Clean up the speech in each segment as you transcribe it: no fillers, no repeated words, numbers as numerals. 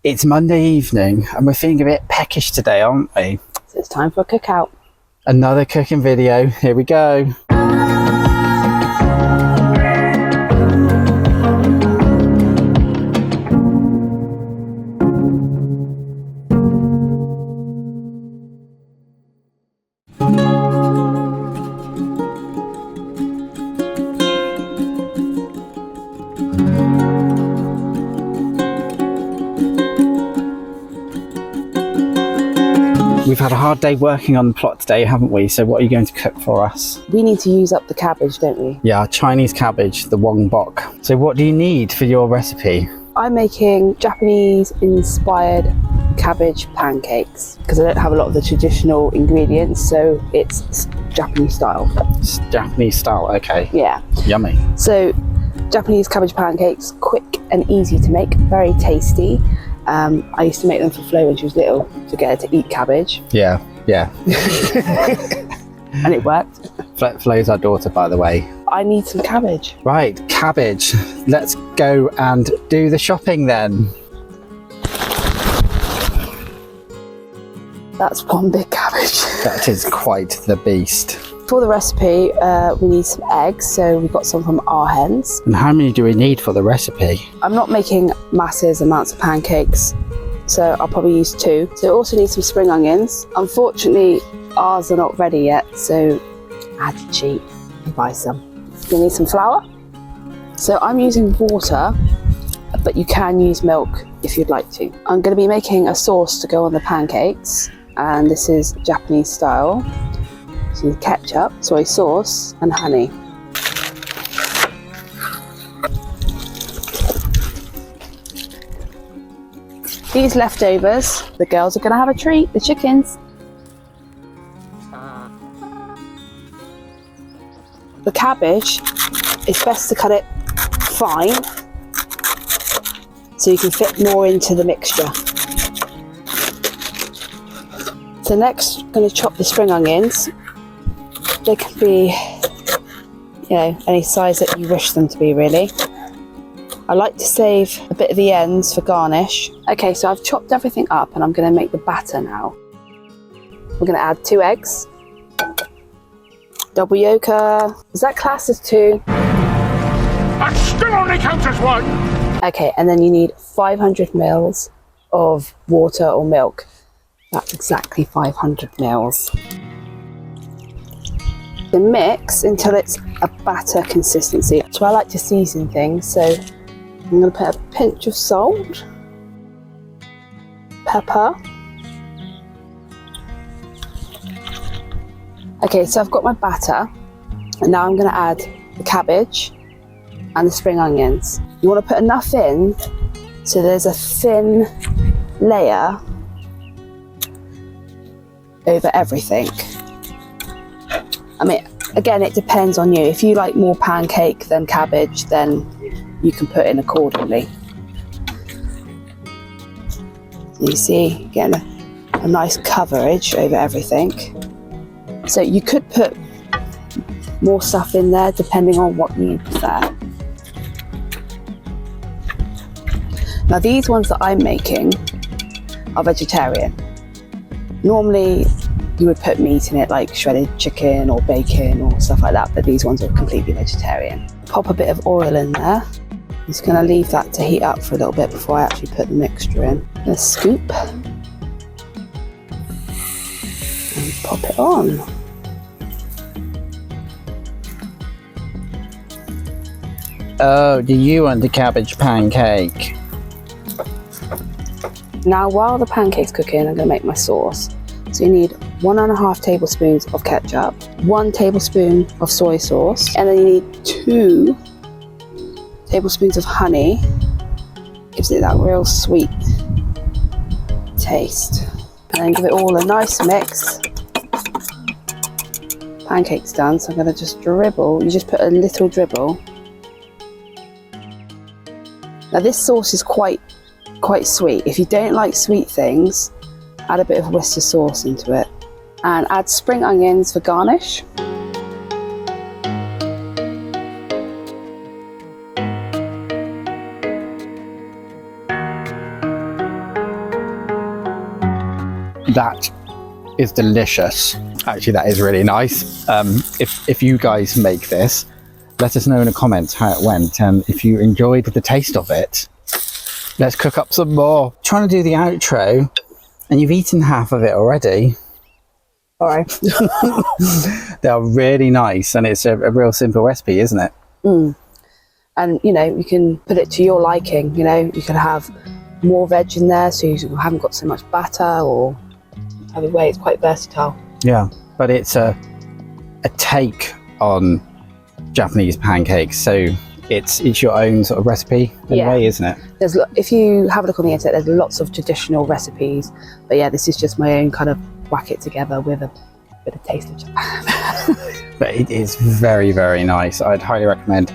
It's Monday evening and we're feeling a bit peckish today, aren't we? So it's time for a cookout. Another cooking video. Here we go. We've had a hard day working on the plot today, haven't we? So what are you going to cook for us? We need to use up the cabbage, don't we? Yeah, Chinese cabbage, the wong bok. So what do you need for your recipe? I'm making Japanese-inspired cabbage pancakes because I don't have a lot of the traditional ingredients, so it's Japanese style. It's Japanese style, okay. Yeah. Yummy. So Japanese cabbage pancakes, quick and easy to make, very tasty. I used to make them for Flo when she was little to get her to eat cabbage. Yeah. And it worked. Flo's our daughter, by the way. I need some cabbage. Right, cabbage. Let's go and do the shopping then. That's one big cabbage. That is quite the beast. For the recipe, we need some eggs, so we've got some from our hens. And how many do we need for the recipe? I'm not making massive amounts of pancakes, so I'll probably use 2. So we also need some spring onions. Unfortunately, ours are not ready yet, so I had to cheat and buy some. You need some flour. So I'm using water, but you can use milk if you'd like to. I'm going to be making a sauce to go on the pancakes, and this is Japanese style. So you need ketchup, soy sauce, and honey. These leftovers, the girls are going to have a treat, the chickens. The cabbage, it's best to cut it fine so you can fit more into the mixture. So next, I'm going to chop the spring onions. They can be, any size that you wish them to be, really. I like to save a bit of the ends for garnish. Okay, so I've chopped everything up and I'm going to make the batter now. We're going to add 2 eggs. Double yolker. Is that classed as 2? That still only counts as 1! Okay, and then you need 500 mils of water or milk. That's exactly 500 mils. The mix until it's a batter consistency. So I like to season things, so I'm going to put a pinch of salt, pepper. Okay, so I've got my batter, and now I'm going to add the cabbage and the spring onions. You want to put enough in so there's a thin layer over everything. I mean, again, it depends on you. If you like more pancake than cabbage, then you can put in accordingly. So you see, getting a nice coverage over everything. So you could put more stuff in there depending on what you prefer. Now these ones that I'm making are vegetarian. Normally you would put meat in it, like shredded chicken or bacon or stuff like that, but these ones are completely vegetarian. Pop a bit of oil in there. I'm just going to leave that to heat up for a little bit before I actually put the mixture in. A scoop and pop it on. Oh, do you want the cabbage pancake? Now while the pancake's cooking, I'm going to make my sauce. So you need 1.5 tablespoons of ketchup, 1 tablespoon of soy sauce, and then you need 2 tablespoons of honey. Gives it that real sweet taste. And then give it all a nice mix. Pancake's done, so I'm going to just dribble. You just put a little dribble. Now this sauce is quite sweet. If you don't like sweet things, add a bit of Worcester sauce into it. And add spring onions for garnish. That is delicious. Actually, that is really nice. If you guys make this, let us know in the comments how it went, and if you enjoyed the taste of it, let's cook up some more. Trying to do the outro, and you've eaten half of it already. Sorry. They are really nice, and it's a real simple recipe, isn't it? And you know, you can put it to your liking. You know, you can have more veg in there, so you haven't got so much batter, or either way, it's quite versatile. Yeah, but it's a take on Japanese pancakes, so it's your own sort of recipe in a way, isn't it? If you have a look on the internet, there's lots of traditional recipes, but yeah, this is just my own kind of whack it together with a bit of taste of Japan. But it is very, very nice. I'd highly recommend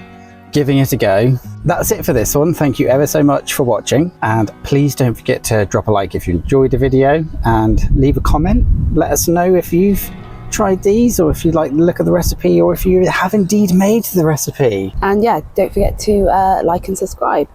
giving it a go. That's it for this one. Thank you ever so much for watching, and please don't forget to drop a like if you enjoyed the video, and leave a comment. Let us know if you've tried these, or if you like the look of the recipe, or if you have indeed made the recipe. And yeah, don't forget to like and subscribe.